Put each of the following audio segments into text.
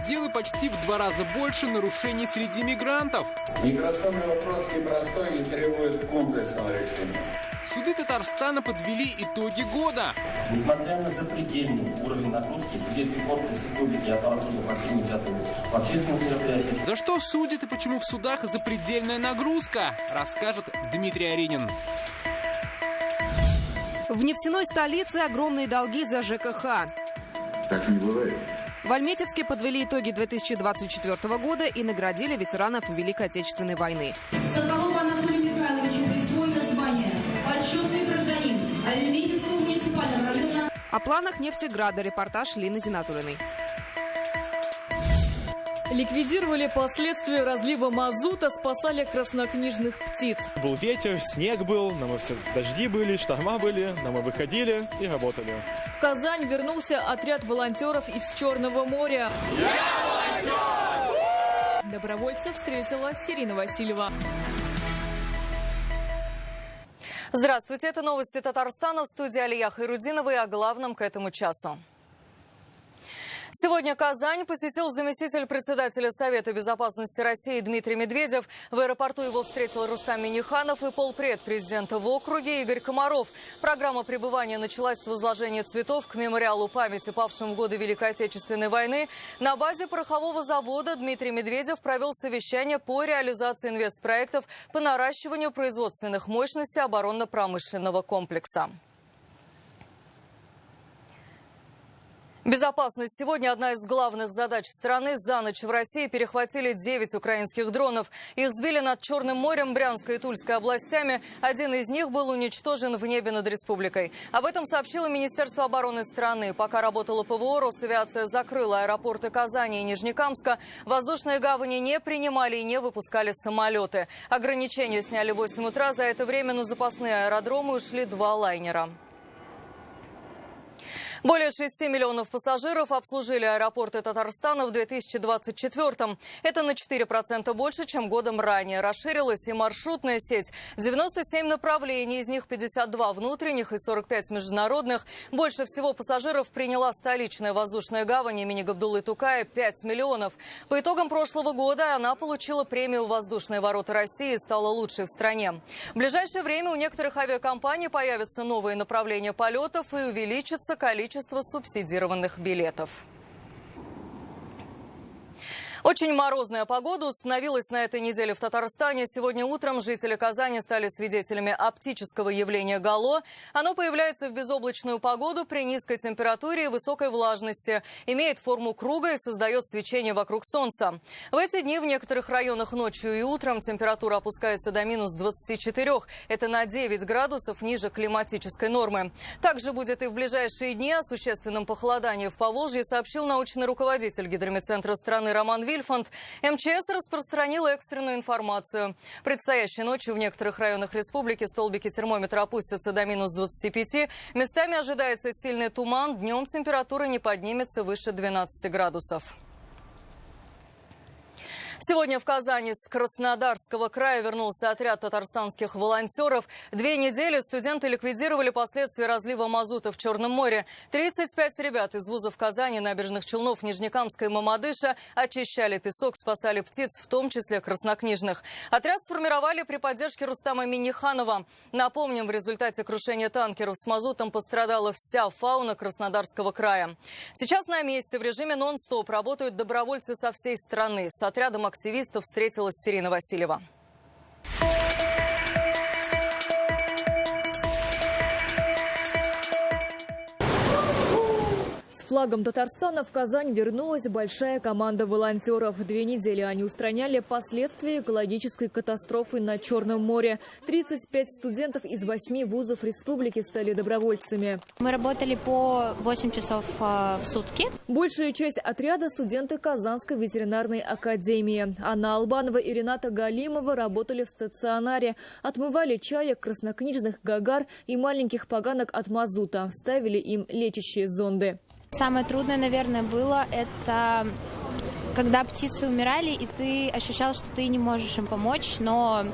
дел и почти в 2 раза больше нарушений среди мигрантов. Миграционный вопрос непростой и требует комплексного решения. Суды Татарстана подвели итоги года. Несмотря на запредельный уровень нагрузки, судейский корпус республики и аппарат судов активно участвуют в общественных мероприятиях. За что судят и почему в судах запредельная нагрузка, расскажет Дмитрий Аринин. В нефтяной столице огромные долги за ЖКХ. Так не бывает. В Альметьевске подвели итоги 2024 года и наградили ветеранов Великой Отечественной войны. Соколову Анатолию Михайловичу присвоено звание «Почетный гражданин» Альметьевского муниципального района. О планах Нефтеграда репортаж Лины Зинатуллиной. Ликвидировали последствия разлива мазута, спасали краснокнижных птиц. Был ветер, снег был, дожди были, шторма были, но мы выходили и работали. В Казань вернулся отряд волонтеров из Черного моря. Я волонтер! Добровольцев встретила Ирина Васильева. Здравствуйте, это новости Татарстана, в студии Алия Хайрудинова и о главном к этому часу. Сегодня Казань посетил заместитель председателя Совета безопасности России Дмитрий Медведев. В аэропорту его встретил Рустам Минниханов и полпред президента в округе Игорь Комаров. Программа пребывания началась с возложения цветов к мемориалу памяти павшим в годы Великой Отечественной войны. На базе порохового завода Дмитрий Медведев провел совещание по реализации инвестпроектов по наращиванию производственных мощностей оборонно-промышленного комплекса. Безопасность сегодня одна из главных задач страны. За ночь в России перехватили 9 украинских дронов. Их сбили над Черным морем, Брянской и Тульской областями. Один из них был уничтожен в небе над республикой. Об этом сообщило Министерство обороны страны. Пока работала ПВО, Росавиация закрыла аэропорты Казани и Нижнекамска. Воздушные гавани не принимали и не выпускали самолеты. Ограничения сняли в 8 утра. За это время на запасные аэродромы ушли 2 лайнера. Более 6 миллионов пассажиров обслужили аэропорты Татарстана в 2024-м. Это на 4% больше, чем годом ранее. Расширилась и маршрутная сеть. 97 направлений, из них 52 внутренних и 45 международных. Больше всего пассажиров приняла столичная воздушная гавань имени Габдуллы Тукая – 5 миллионов. По итогам прошлого года она получила премию «Воздушные ворота России» и стала лучшей в стране. В ближайшее время у некоторых авиакомпаний появятся новые направления полетов и увеличится количество субсидированных билетов. Очень морозная погода установилась на этой неделе в Татарстане. Сегодня утром жители Казани стали свидетелями оптического явления гало. Оно появляется в безоблачную погоду при низкой температуре и высокой влажности. Имеет форму круга и создает свечение вокруг Солнца. В эти дни в некоторых районах ночью и утром температура опускается до минус 24. Это на 9 градусов ниже климатической нормы. Также будет и в ближайшие дни. О существенном похолодании в Поволжье сообщил научный руководитель гидрометцентра страны Роман Вильфанд. МЧС распространила экстренную информацию. Предстоящей ночью в некоторых районах республики столбики термометра опустятся до минус 25. Местами ожидается сильный туман. Днем температура не поднимется выше 12 градусов. Сегодня в Казани с Краснодарского края вернулся отряд татарстанских волонтеров. 2 недели студенты ликвидировали последствия разлива мазута в Черном море. 35 ребят из вузов Казани, Набережных Челнов, Нижнекамска и Мамадыша очищали песок, спасали птиц, в том числе краснокнижных. Отряд сформировали при поддержке Рустама Минниханова. Напомним, в результате крушения танкеров с мазутом пострадала вся фауна Краснодарского края. Сейчас на месте в режиме нон-стоп работают добровольцы со всей страны. С отрядом активистов встретилась Ирина Васильева. С флагом Татарстана в Казань вернулась большая команда волонтеров. 2 недели они устраняли последствия экологической катастрофы на Черном море. 35 студентов из 8 вузов республики стали добровольцами. Мы работали по 8 часов в сутки. Большая часть отряда – студенты Казанской ветеринарной академии. Анна Албанова и Рената Галимова работали в стационаре. Отмывали чаек, краснокнижных гагар и маленьких поганок от мазута. Ставили им лечащие зонды. Самое трудное, наверное, было это когда птицы умирали, и ты ощущал, что ты не можешь им помочь, но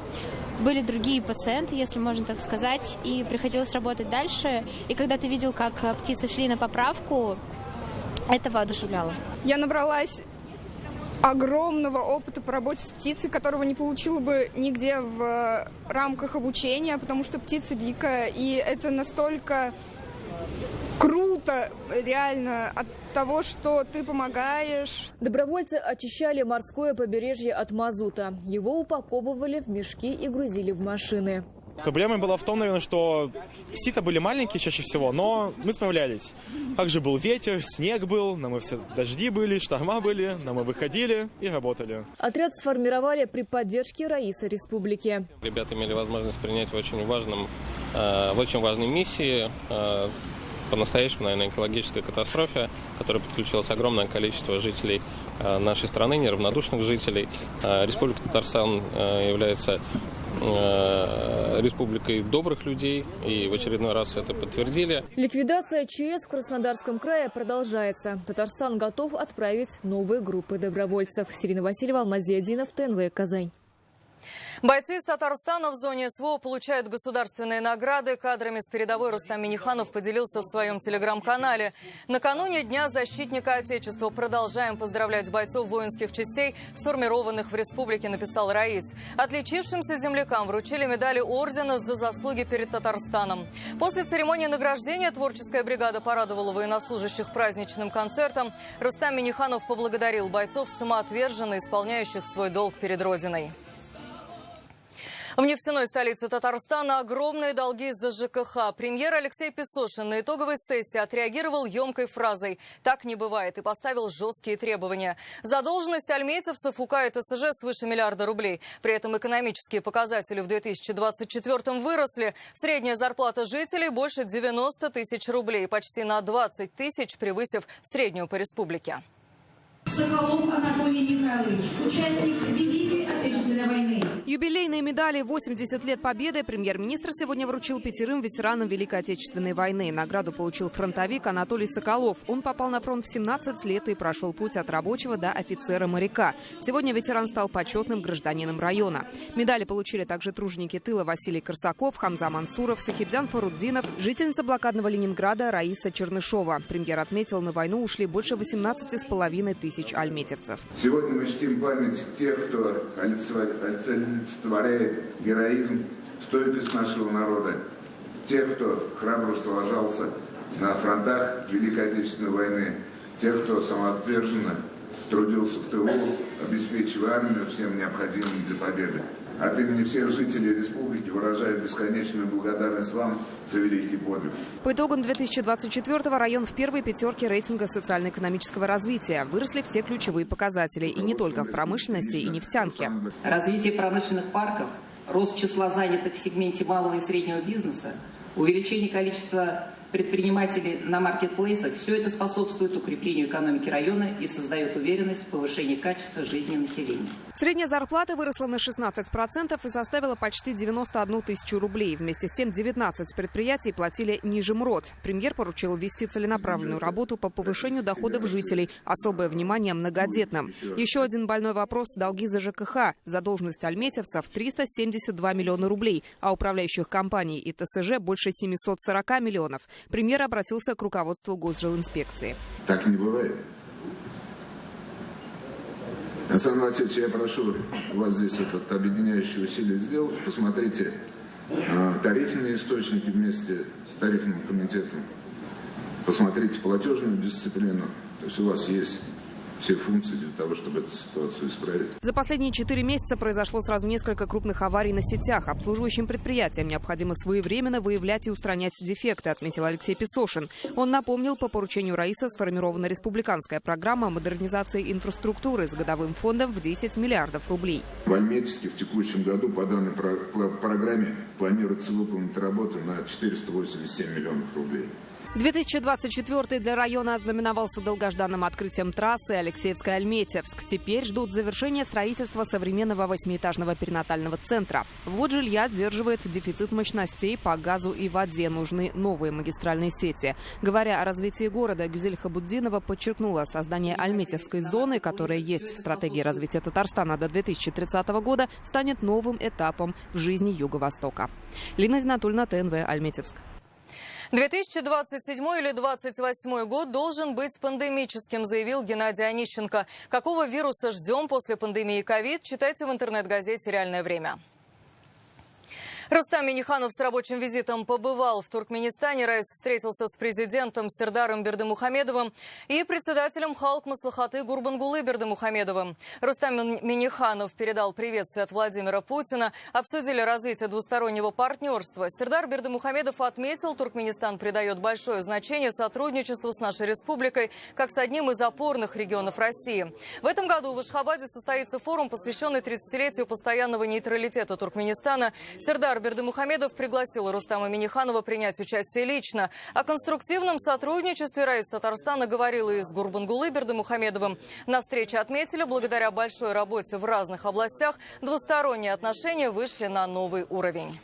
были другие пациенты, если можно так сказать, и приходилось работать дальше. И когда ты видел, как птицы шли на поправку, это воодушевляло. Я набралась огромного опыта по работе с птицей, которого не получила бы нигде в рамках обучения, потому что птица дикая, и это настолько круто, реально, от того, что ты помогаешь. Добровольцы очищали морское побережье от мазута. Его упаковывали в мешки и грузили в машины. Проблема была в том, наверное, что сита были маленькие чаще всего, но мы справлялись. Также был ветер, снег был, дожди были, шторма были, но мы выходили и работали. Отряд сформировали при поддержке Раисы Республики. Ребята имели возможность принять в очень важной миссии, по-настоящему, наверное, экологической катастрофе, к которой подключилось огромное количество жителей нашей страны, неравнодушных жителей. Республика Татарстан является республикой добрых людей, и в очередной раз это подтвердили. Ликвидация ЧС в Краснодарском крае продолжается. Татарстан готов отправить новые группы добровольцев. Сирина Васильева, Алмаз Зиадинов, ТНВ, Казань. Бойцы из Татарстана в зоне СВО получают государственные награды. Кадрами с передовой Рустам Минниханов поделился в своем телеграм-канале. Накануне Дня защитника Отечества продолжаем поздравлять бойцов воинских частей, сформированных в республике, написал Раис. Отличившимся землякам вручили медали ордена за заслуги перед Татарстаном. После церемонии награждения творческая бригада порадовала военнослужащих праздничным концертом. Рустам Минниханов поблагодарил бойцов, самоотверженно исполняющих свой долг перед Родиной. В нефтяной столице Татарстана огромные долги из-за ЖКХ. Премьер Алексей Песошин на итоговой сессии отреагировал емкой фразой «Так не бывает» и поставил жесткие требования. Задолженность альмейцевцев УК и ТСЖ свыше миллиарда рублей. При этом экономические показатели в 2024-м выросли. Средняя зарплата жителей больше 90 тысяч рублей, почти на 20 тысяч превысив среднюю по республике. Соколов Анатолий Михайлович, участник Великой Отечественной войны. Юбилейные медали «80 лет Победы» премьер-министр сегодня вручил 5 ветеранам Великой Отечественной войны. Награду получил фронтовик Анатолий Соколов. Он попал на фронт в 17 лет и прошел путь от рабочего до офицера-моряка. Сегодня ветеран стал почетным гражданином района. Медали получили также труженики тыла Василий Корсаков, Хамза Мансуров, Сахибзян Фаруддинов, жительница блокадного Ленинграда Раиса Чернышова. Премьер отметил, на войну ушли больше 18,5 тысяч альметьевцев. Сегодня мы чтим память тех, кто олицетворяет героизм, стойкость нашего народа, тех, кто храбро сражался на фронтах Великой Отечественной войны, тех, кто самоотверженно трудился в тылу, обеспечивая армию всем необходимым для победы. От имени всех жителей республики выражаю бесконечную благодарность вам за великий подвиг. По итогам 2024-го район в первой пятерке рейтинга социально-экономического развития. Выросли все ключевые показатели, и не только в промышленности и нефтянке. Развитие промышленных парков, рост числа занятых в сегменте малого и среднего бизнеса, увеличение количества предпринимателей на маркетплейсах – все это способствует укреплению экономики района и создает уверенность в повышении качества жизни населения. Средняя зарплата выросла на 16% и составила почти 91 тысячу рублей. Вместе с тем 19 предприятий платили ниже МРОТ. Премьер поручил ввести целенаправленную работу по повышению доходов жителей. Особое внимание многодетным. Еще один больной вопрос – долги за ЖКХ. Задолженность альметьевцев – 372 миллиона рублей, а управляющих компаний и ТСЖ больше 740 миллионов. Премьер обратился к руководству Госжилинспекции. Так не бывает. Александр Васильевич, я прошу вас здесь объединяющее усилие сделать. Посмотрите тарифные источники вместе с тарифным комитетом. Посмотрите платежную дисциплину. То есть у вас есть все функции для того, чтобы эту ситуацию исправить. За последние 4 месяца произошло сразу несколько крупных аварий на сетях. Обслуживающим предприятиям необходимо своевременно выявлять и устранять дефекты, отметил Алексей Песошин. Он напомнил, по поручению Раиса сформирована республиканская программа модернизации инфраструктуры с годовым фондом в 10 миллиардов рублей. В Альметьевске в текущем году по данной программе планируется выполнить работы на 487 миллионов рублей. 2024 для района ознаменовался долгожданным открытием трассы Алексеевская-Альметьевск. Теперь ждут завершения строительства современного 8-этажного перинатального центра. Ввод жилья сдерживает дефицит мощностей по газу и воде. Нужны новые магистральные сети. Говоря о развитии города, Гюзель Хабуддинова подчеркнула, создание Альметьевской зоны, которая есть в стратегии развития Татарстана до 2030 года, станет новым этапом в жизни Юго-Востока. Лина Зинатульна, ТНВ, Альметьевск. 2027 или 2028 год должен быть пандемическим, заявил Геннадий Онищенко. Какого вируса ждем после пандемии ковид, читайте в интернет-газете «Реальное время». Рустам Минниханов с рабочим визитом побывал в Туркменистане. Раис встретился с президентом Сердаром Бердымухамедовым и председателем Халк Маслихаты Гурбангулы Бердымухамедовым. Рустам Минниханов передал приветствие от Владимира Путина. Обсудили развитие двустороннего партнерства. Сердар Бердымухамедов отметил, Туркменистан придает большое значение сотрудничеству с нашей республикой, как с одним из опорных регионов России. В этом году в Ашхабаде состоится форум, посвященный 30-летию постоянного нейтралитета Туркменистана. Сердар Бердымухамедов пригласил Рустама Минниханова принять участие лично. О конструктивном сотрудничестве Раис Татарстана говорил и с Гурбангулы Бердымухамедовым. На встрече отметили, благодаря большой работе в разных областях двусторонние отношения вышли на новый уровень.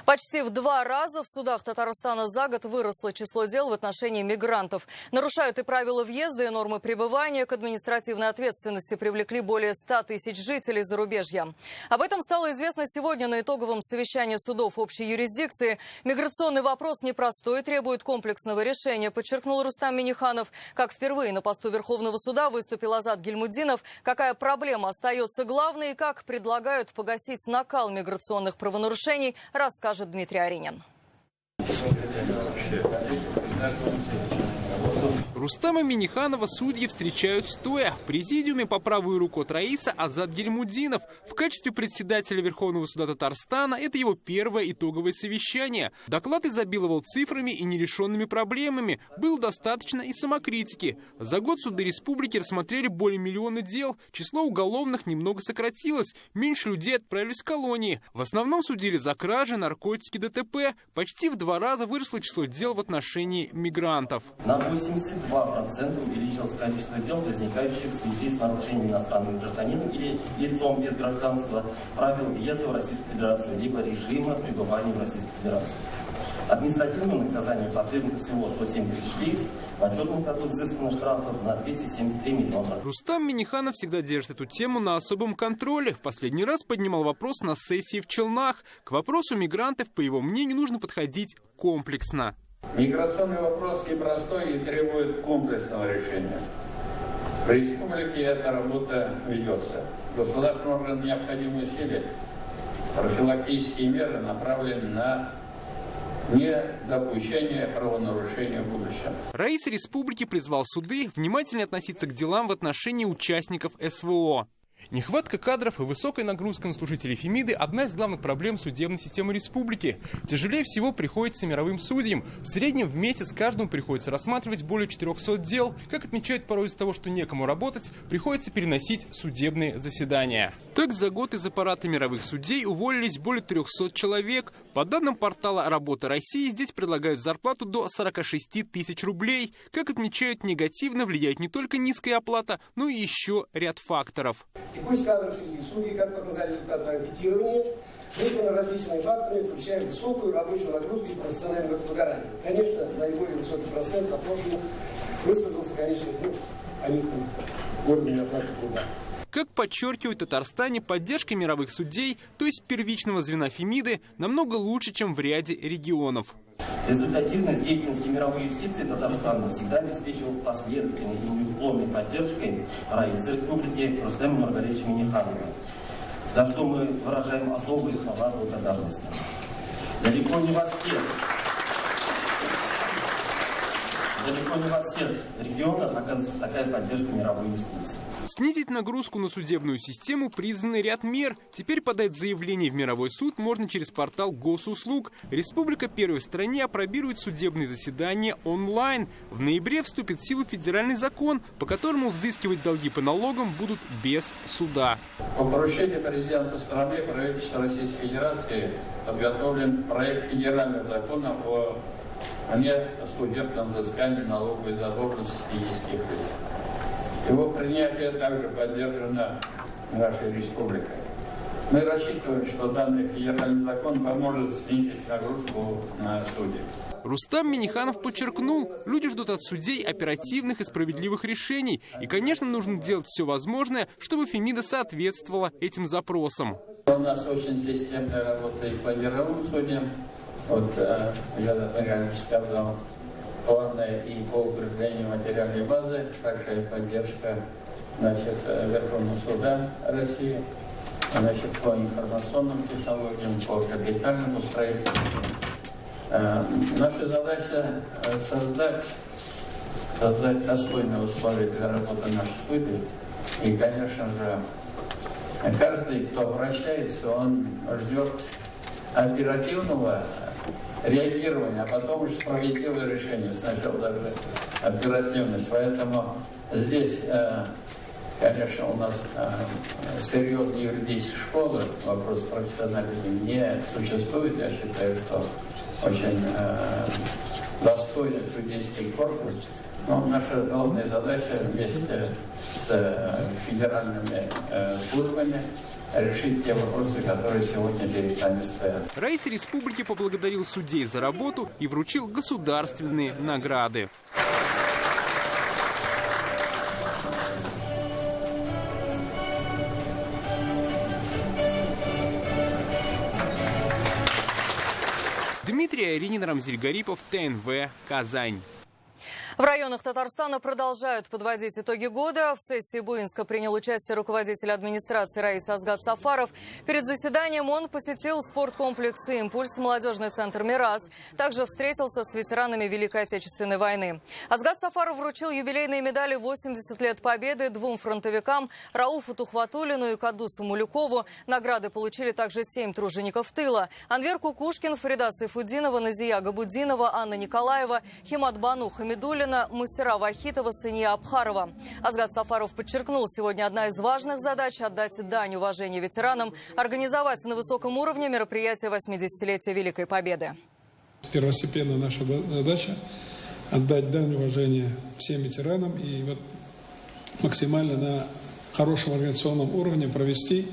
Почти в 2 раза в судах Татарстана за год выросло число дел в отношении мигрантов. Нарушают и правила въезда, и нормы пребывания. К административной ответственности привлекли более 100 тысяч жителей зарубежья. Об этом стало известно сегодня на итоговом совещании судов общей юрисдикции. Миграционный вопрос непростой, требует комплексного решения, подчеркнул Рустам Минниханов. Как впервые на посту Верховного суда выступил Азат Гильмудинов. Какая проблема остается главной и как предлагают погасить накал миграционных правонарушений, расскажет Дмитрий Аринин. Рустама Минниханова судьи встречают стоя. В президиуме по правую руку от Раиса Азат Гильмудинов. В качестве председателя Верховного суда Татарстана это его первое итоговое совещание. Доклад изобиловал цифрами и нерешенными проблемами. Было достаточно и самокритики. За год суды республики рассмотрели более 1 миллиона дел. Число уголовных немного сократилось. Меньше людей отправились в колонии. В основном судили за кражи, наркотики, ДТП. Почти в 2 раза выросло число дел в отношении мигрантов. На 82% увеличилось количество дел, возникающих в связи с нарушением иностранным гражданином или лицом без гражданства правил въезда в Российскую Федерацию, либо режима пребывания в Российской Федерации. Административному наказанию подвергнуто всего 107 тысяч лиц, в отчетном году взыскано штрафов на 273 миллиона. Рустам Минниханов всегда держит эту тему на особом контроле. В последний раз поднимал вопрос на сессии в Челнах. К вопросу мигрантов, по его мнению, нужно подходить комплексно. Миграционный вопрос непростой и требует комплексного решения. В республике эта работа ведется. Государственные органы необходимые усилия, профилактические меры направлены на недопущение правонарушения в будущем. Раис республики призвал суды внимательно относиться к делам в отношении участников СВО. Нехватка кадров и высокая нагрузка на служителей Фемиды – одна из главных проблем судебной системы республики. Тяжелее всего приходится мировым судьям. В среднем в месяц каждому приходится рассматривать более 400 дел. Как отмечают, порой из-за того, что некому работать, приходится переносить судебные заседания. Так, за год из аппарата мировых судей уволились более 300 человек. По данным портала «Работа России», здесь предлагают зарплату до 46 тысяч рублей. Как отмечают, негативно влияет не только низкая оплата, но и еще ряд факторов. Текущий кадр среди судей, как показали результаты анкетирования, вызвано различными факторами, включая высокую рабочую нагрузку и профессиональное выгорание. Конечно, наиболее высокий процент опрошенных высказался, конечно, о низком уровне оплаты труда. Как подчеркивают в Татарстане, поддержка мировых судей, то есть первичного звена Фемиды, намного лучше, чем в ряде регионов. Результативность деятельности мировой юстиции Татарстана всегда обеспечивалась последовательной и неуклонной поддержкой Раиса Республики Рустама Маргариевича Минниханова, за что мы выражаем особые слова благодарности. Далеко не во всех регионах оказывается такая поддержка мировой юстиции. Снизить нагрузку на судебную систему призваны ряд мер. Теперь подать заявление в мировой суд можно через портал госуслуг. Республика первой в стране апробирует судебные заседания онлайн. В ноябре вступит в силу федеральный закон, по которому взыскивать долги по налогам будут без суда. По поручению президента страны, правительства Российской Федерации подготовлен проект федерального закона о судебном взыскании налоговой задолженности физических лиц. Его принятие также поддержано нашей республикой. Мы рассчитываем, что данный федеральный закон поможет снизить нагрузку на судей. Рустам Минниханов подчеркнул, люди ждут от судей оперативных и справедливых решений. И, конечно, нужно делать все возможное, чтобы Фемида соответствовала этим запросам. У нас очень системная работа и по мировым судьям. вот Илья Михайлович сказал, планы и по укреплению материальной базы, также поддержка, значит, Верховного суда России, значит, по информационным технологиям, по капитальному строительству. Наша задача создать достойные условия для работы наших судей. И, конечно же, каждый, кто обращается, он ждет оперативного реагирования, а потом уже справедливое решение. Сначала даже оперативность. Поэтому здесь, конечно, у нас серьезной юридической школы, вопрос профессионализма не существует. Я считаю, что очень достойный судейский корпус. Но наша главная задача вместе с федеральными службами решить те вопросы, которые сегодня перед нами стоят. Раис республики поблагодарил судей за работу и вручил государственные награды. Дмитрий Айринин, Рамзиль Гарипов, ТНВ, Казань. В районах Татарстана продолжают подводить итоги года. В сессии Буинска принял участие руководитель администрации Раис Азгат Сафаров. Перед заседанием он посетил спорткомплекс «Импульс», молодежный центр «Мирас». Также встретился с ветеранами Великой Отечественной войны. Азгат Сафаров вручил юбилейные медали «80 лет Победы» двум фронтовикам – Рауфу Тухватуллину и Кадусу Мулюкову. Награды получили также 7 тружеников тыла – Анвер Кукушкин, Фарида Сайфудинова, Назия Габудинова, Анна Николаева, Химат Бану Хамидуллина, Мусира Вахитова, Сания Абхарова. Азгат Сафаров подчеркнул, сегодня одна из важных задач – отдать дань уважения ветеранам, организовать на высоком уровне мероприятие 80-летия Великой Победы. Первостепенная наша задача – отдать дань уважения всем ветеранам и вот максимально на хорошем организационном уровне провести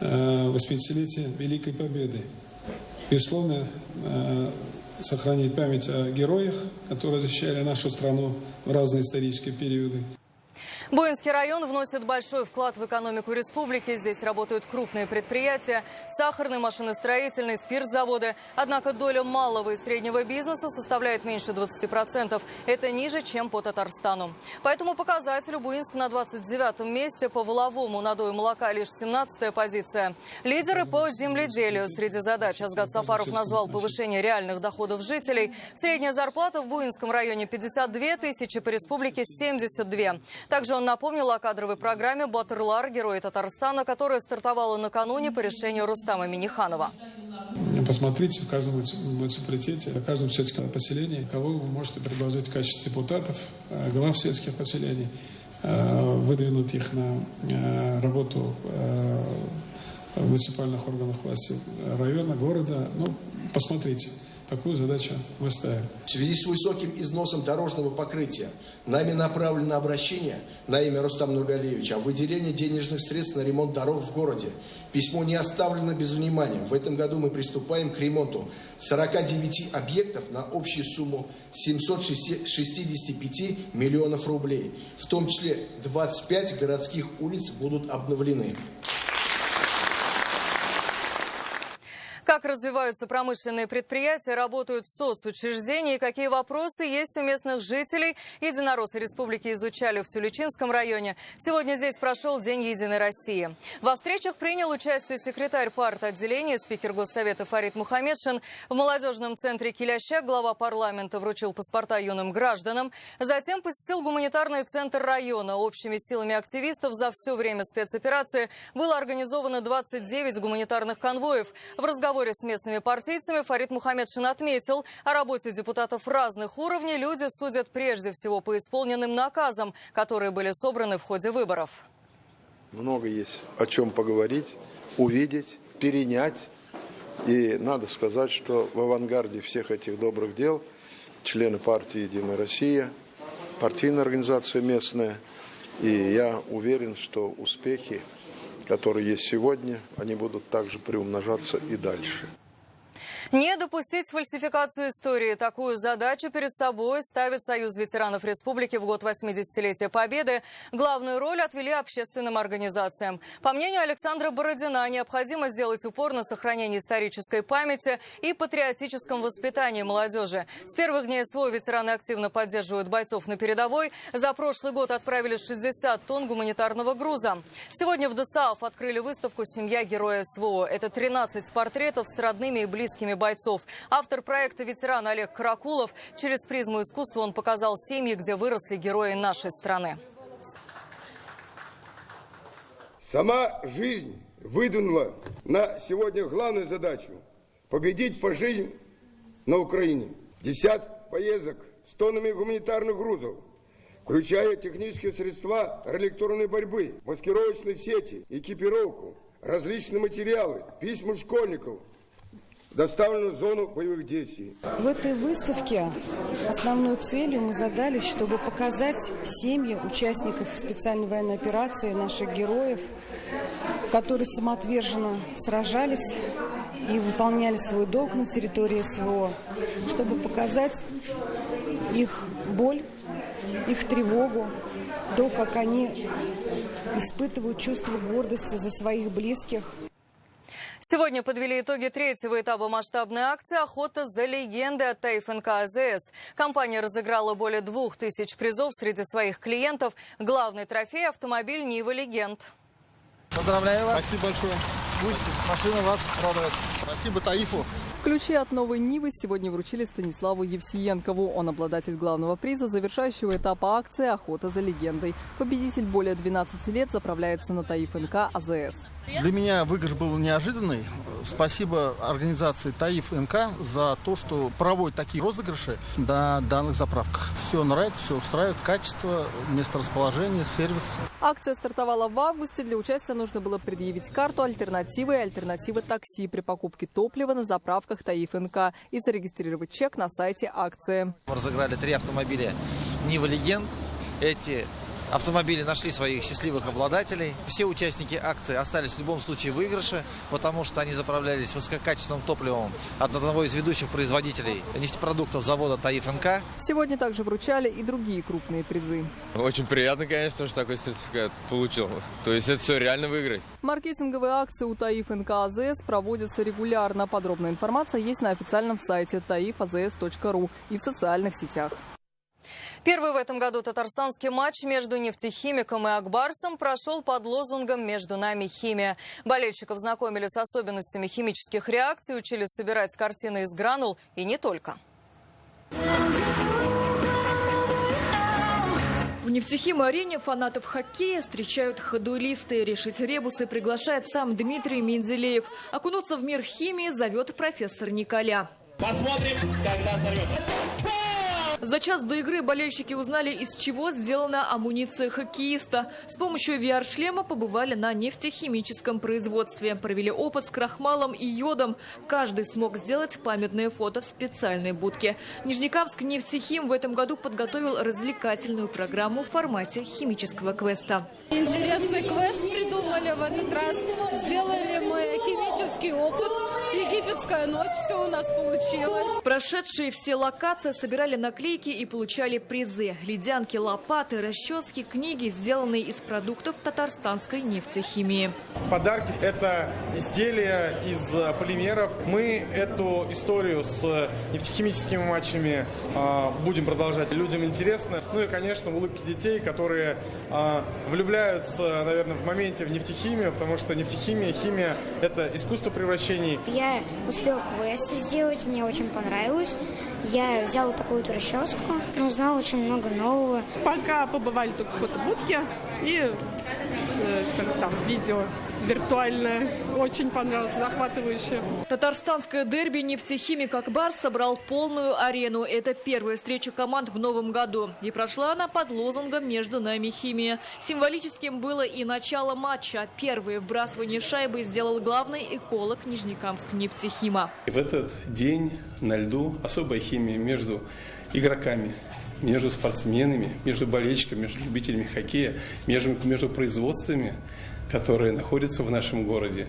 80-летие Великой Победы. Безусловно, сохранить память о героях, которые защищали нашу страну в разные исторические периоды. Буинский район вносит большой вклад в экономику республики. Здесь работают крупные предприятия, сахарные, машиностроительные, спиртзаводы. Однако доля малого и среднего бизнеса составляет меньше 20%. Это ниже, чем по Татарстану. По этому показателю Буинск на 29-м месте, по воловому надою молока лишь 17-я позиция. Лидеры по земледелию. Среди задач Азгат Сафаров назвал повышение реальных доходов жителей. Средняя зарплата в Буинском районе 52 тысячи, по республике 72. Также он напомнил о кадровой программе «Батырлар. Герои Татарстана», которая стартовала накануне по решению Рустама Минниханова. Посмотрите в каждом муниципалитете, в каждом сельском поселении, кого вы можете предложить в качестве депутатов, глав сельских поселений, выдвинуть их на работу в муниципальных органах власти района, города. Ну, посмотрите. Такую задачу мы ставим. В связи с высоким износом дорожного покрытия нами направлено обращение на имя Рустама Нургалиевича о выделении денежных средств на ремонт дорог в городе. Письмо не оставлено без внимания. В этом году мы приступаем к ремонту 49 объектов на общую сумму 765 миллионов рублей. В том числе 25 городских улиц будут обновлены. Как развиваются промышленные предприятия, работают соцучреждения и какие вопросы есть у местных жителей, единороссы республики изучали в Тюлечинском районе. Сегодня здесь прошел День Единой России. Во встречах принял участие секретарь партотделения, спикер Госсовета Фарид Мухаммедшин. В молодежном центре Килящак глава парламента вручил паспорта юным гражданам. Затем посетил гуманитарный центр района. Общими силами активистов за все время спецоперации было организовано 29 гуманитарных конвоев. В разговоре с местными партийцами Фарид Мухаммедшин отметил, о работе депутатов разных уровней люди судят прежде всего по исполненным наказам, которые были собраны в ходе выборов. Много есть о чем поговорить, увидеть, перенять. И надо сказать, что в авангарде всех этих добрых дел члены партии «Единая Россия», партийная организация местная. И я уверен, что успехи, которые есть сегодня, они будут также приумножаться и дальше. Не допустить фальсификацию истории. Такую задачу перед собой ставит Союз ветеранов республики в год 80-летия Победы. Главную роль отвели общественным организациям. По мнению Александра Бородина, необходимо сделать упор на сохранение исторической памяти и патриотическом воспитании молодежи. С первых дней СВО ветераны активно поддерживают бойцов на передовой. За прошлый год отправили 60 тонн гуманитарного груза. Сегодня в ДСААФ открыли выставку «Семья героя СВО». Это 13 портретов с родными и близкими бойцов. Автор проекта ветеран Олег Каракулов. Через призму искусства он показал семьи, где выросли герои нашей страны. Сама жизнь выдвинула на сегодня главную задачу – победить фашизм на Украине. Десятки поездок с тоннами гуманитарных грузов, включая технические средства электронной борьбы, маскировочные сети, экипировку, различные материалы, письма школьников, доставлено в зону боевых действий. В этой выставке основной целью мы задались, чтобы показать семьи участников специальной военной операции, наших героев, которые самоотверженно сражались и выполняли свой долг на территории СВО, чтобы показать их боль, их тревогу, то, как они испытывают чувство гордости за своих близких. Сегодня подвели итоги третьего этапа масштабной акции «Охота за легендой» от ТАИФ НК АЗС. Компания разыграла более 2000 призов среди своих клиентов. Главный трофей – автомобиль «Нива Легенд». Поздравляю вас. Спасибо большое. Пусть машина вас радует. Спасибо ТАИФу. Ключи от новой Нивы сегодня вручили Станиславу Евсиенкову. Он обладатель главного приза завершающего этапа акции «Охота за легендой». Победитель более 12 лет заправляется на ТАИФ НК АЗС. Для меня выигрыш был неожиданный. Спасибо организации ТАИФ НК за то, что проводит такие розыгрыши на данных заправках. Все нравится, все устраивает. Качество, месторасположение, сервис. Акция стартовала в августе. Для участия нужно было предъявить карту альтернативы и альтернатива такси при покупке топлива на заправках ТАИФ НК и зарегистрировать чек на сайте акции. Мы разыграли 3 автомобиля «Нива Легенд». Эти автомобили нашли своих счастливых обладателей. Все участники акции остались в любом случае в выигрыше, потому что они заправлялись высококачественным топливом от одного из ведущих производителей нефтепродуктов завода ТАИФ НК. Сегодня также вручали и другие крупные призы. Очень приятно, конечно, что такой сертификат получил. То есть это все реально выиграть. Маркетинговые акции у ТАИФ НК АЗС проводятся регулярно. Подробная информация есть на официальном сайте taifazs.ru и в социальных сетях. Первый в этом году татарстанский матч между «Нефтехимиком» и «Акбарсом» прошел под лозунгом «Между нами химия». Болельщиков знакомили с особенностями химических реакций, учили собирать картины из гранул и не только. В «Нефтехим-арене» фанатов хоккея встречают ходулисты. Решить ребусы приглашает сам Дмитрий Менделеев. Окунуться в мир химии зовет профессор Николя. Посмотрим, когда взорвется. За час до игры болельщики узнали, из чего сделана амуниция хоккеиста. С помощью VR-шлема побывали на нефтехимическом производстве. Провели опыт с крахмалом и йодом. Каждый смог сделать памятное фото в специальной будке. Нижнекамск нефтехим в этом году подготовил развлекательную программу в формате химического квеста. Интересный квест придумали в этот раз. Сделали мы химический опыт. Египетская ночь, все у нас получилось. Прошедшие все локации собирали наклейки и получали призы. Ледянки, лопаты, расчески, книги, сделанные из продуктов татарстанской нефтехимии. Подарки – это изделия из полимеров. Мы эту историю с нефтехимическими матчами будем продолжать. Людям интересно. Ну и, конечно, улыбки детей, которые влюбляются, наверное, в моменте в нефтехимию, потому что нефтехимия, химия – это искусство превращений. Я успел квест сделать, мне очень понравилось. Я взял такую-то расческу, узнал очень много нового. Пока побывали только в фотобудке и там видео виртуальное. Очень понравилось, захватывающе. Татарстанское дерби «Нефтехимик» Акбарс собрал полную арену. Это первая встреча команд в новом году. И прошла она под лозунгом «Между нами химия». Символическим было и начало матча. Первое вбрасывание шайбы сделал главный эколог Нижнекамск нефтехима. В этот день на льду особая химия между игроками, между спортсменами, между болельщиками, между любителями хоккея, между производствами которые находятся в нашем городе.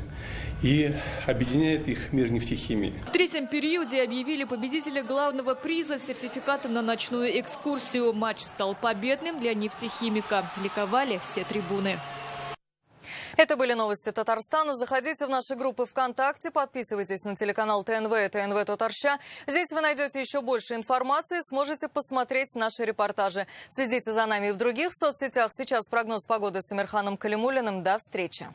И объединяет их мир нефтехимии. В третьем периоде объявили победителя главного приза с сертификатом на ночную экскурсию. Матч стал победным для нефтехимика. Ликовали все трибуны. Это были новости Татарстана. Заходите в наши группы ВКонтакте, подписывайтесь на телеканал ТНВ и ТНВ Татарща. Здесь вы найдете еще больше информации, сможете посмотреть наши репортажи. Следите за нами и в других соцсетях. Сейчас прогноз погоды с Амирханом Калимуллиным. До встречи.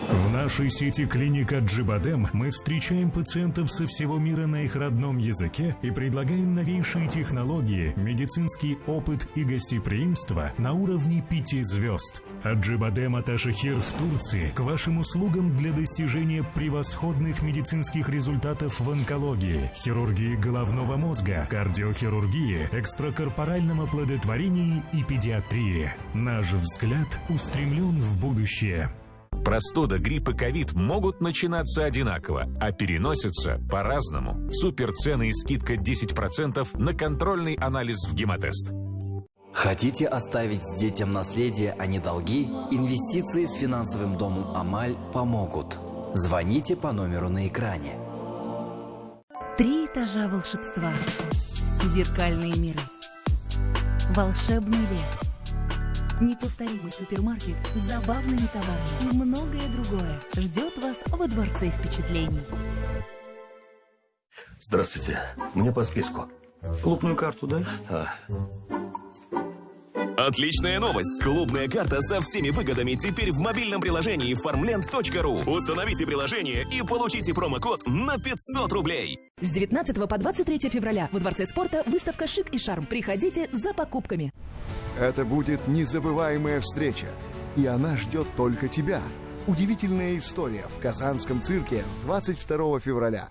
В нашей сети клиник Аджибадем мы встречаем пациентов со всего мира на их родном языке и предлагаем новейшие технологии, медицинский опыт и гостеприимство на уровне 5 звезд. Аджибадем Аташехир в Турции к вашим услугам для достижения превосходных медицинских результатов в онкологии, хирургии головного мозга, кардиохирургии, экстракорпоральном оплодотворении и педиатрии. Наш взгляд устремлен в будущее. Простуда, грипп и ковид могут начинаться одинаково, а переносятся по-разному. Суперцены и скидка 10% на контрольный анализ в гемотест. Хотите оставить детям наследие, а не долги? Инвестиции с финансовым домом «Амаль» помогут. Звоните по номеру на экране. 3 этажа волшебства. Зеркальные миры. Волшебный лес. Неповторимый супермаркет с забавными товарами и многое другое ждет вас во дворце впечатлений. Здравствуйте. Мне по списку. Клубную карту дай. Отличная новость! Клубная карта со всеми выгодами теперь в мобильном приложении farmland.ru. Установите приложение и получите промокод на 500 рублей. С 19 по 23 февраля во Дворце спорта выставка «Шик и шарм». Приходите за покупками. Это будет незабываемая встреча, и она ждет только тебя. Удивительная история в Казанском цирке с 22 февраля.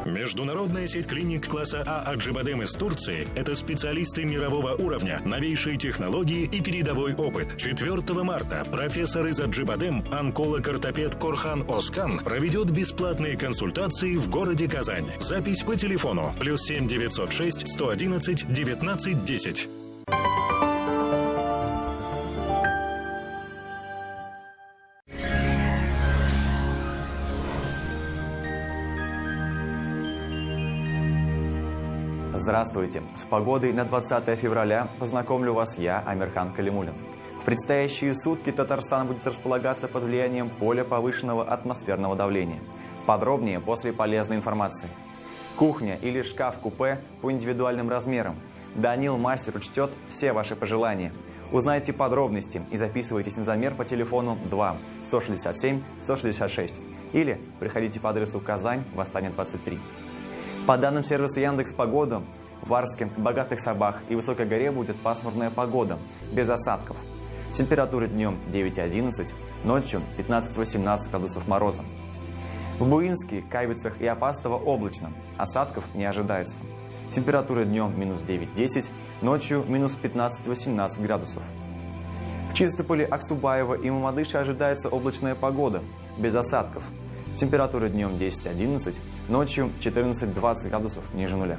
Международная сеть клиник класса А Аджибадем из Турции – это специалисты мирового уровня, новейшие технологии и передовой опыт. 4 марта профессор из Аджибадем, онколог-ортопед Корхан Оскан, проведет бесплатные консультации в городе Казань. Запись по телефону +7 906 111 19 10. Здравствуйте! С погодой на 20 февраля познакомлю вас я, Амирхан Калимуллин. В предстоящие сутки Татарстан будет располагаться под влиянием поля повышенного атмосферного давления. Подробнее после полезной информации. Кухня или шкаф-купе по индивидуальным размерам. Данил Мастер учтет все ваши пожелания. Узнайте подробности и записывайтесь на замер по телефону 2 167 166 или приходите по адресу Казань, Восстание 23. По данным сервиса Яндекс.Погода, в Арске, Богатых Сабах и Высокой горе будет пасмурная погода, без осадков. Температура днем 9-11, ночью 15-18 градусов мороза. В Буинске, Кайвицах и Апастово облачно, осадков не ожидается. Температура днем -9-10, ночью -15-18 градусов. В Чистополе, Аксубаево и Мамадыше ожидается облачная погода, без осадков. Температура днем 10-11, ночью 14-20 градусов ниже нуля.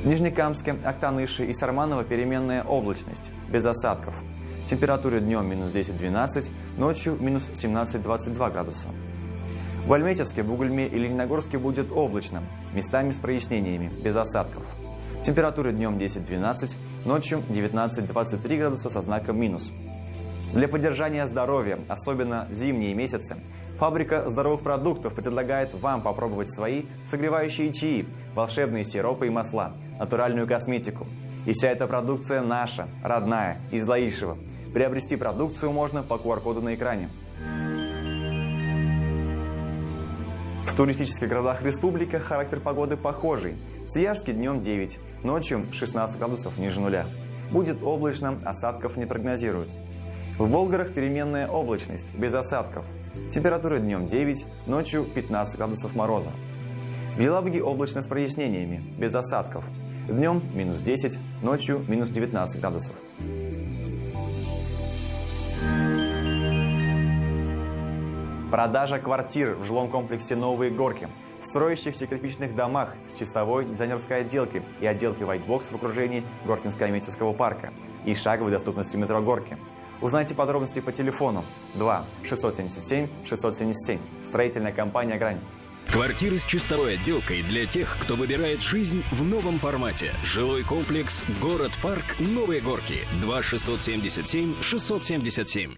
В Нижнекамске, Актаныше и Сарманово переменная облачность, без осадков. Температура днем -10-12, ночью -17-22 градуса. В Альметьевске, Бугульме и Лениногорске будет облачно, местами с прояснениями, без осадков. Температура днем 10-12, ночью 19-23 градуса со знаком минус. Для поддержания здоровья, особенно в зимние месяцы, фабрика здоровых продуктов предлагает вам попробовать свои согревающие чаи, волшебные сиропы и масла, натуральную косметику. И вся эта продукция наша, родная, из Лаишева. Приобрести продукцию можно по QR-коду на экране. В туристических городах республики характер погоды похожий. В Свияжске днем 9, ночью 16 градусов ниже нуля. Будет облачно, осадков не прогнозируют. В Болгорах переменная облачность, без осадков. Температура днем 9, ночью 15 градусов мороза. В Елабуге облачно с прояснениями, без осадков. Днем минус 10, ночью минус 19 градусов. Продажа квартир в жилом комплексе «Новые Горки». В строящихся кирпичных домах с чистовой дизайнерской отделкой и отделкой White Box в окружении Горкинско-Аметьевского парка и шаговой доступности метро «Горки». Узнайте подробности по телефону 2 677 677. Строительная компания «Грань». Квартиры с чистовой отделкой для тех, кто выбирает жизнь в новом формате. Жилой комплекс «Город-парк. Новые Горки». 2 677 677.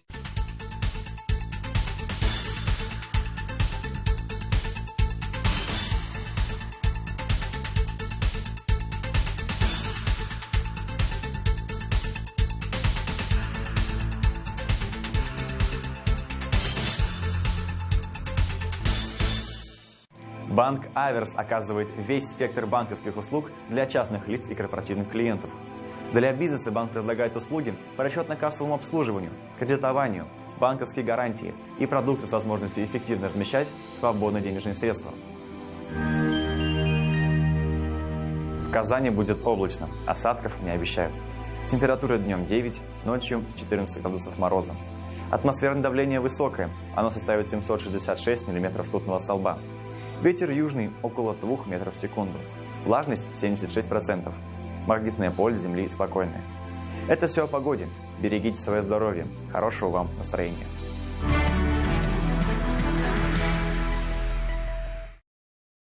Банк Аверс оказывает весь спектр банковских услуг для частных лиц и корпоративных клиентов. Для бизнеса банк предлагает услуги по расчетно-кассовому обслуживанию, кредитованию, банковские гарантии и продукты с возможностью эффективно размещать свободные денежные средства. В Казани будет облачно, осадков не обещают. Температура днем 9, ночью 14 градусов мороза. Атмосферное давление высокое, оно составит 766 мм ртутного столба. Ветер южный около 2 метров в секунду. Влажность 76%. Магнитное поле Земли спокойное. Это все о погоде. Берегите свое здоровье. Хорошего вам настроения.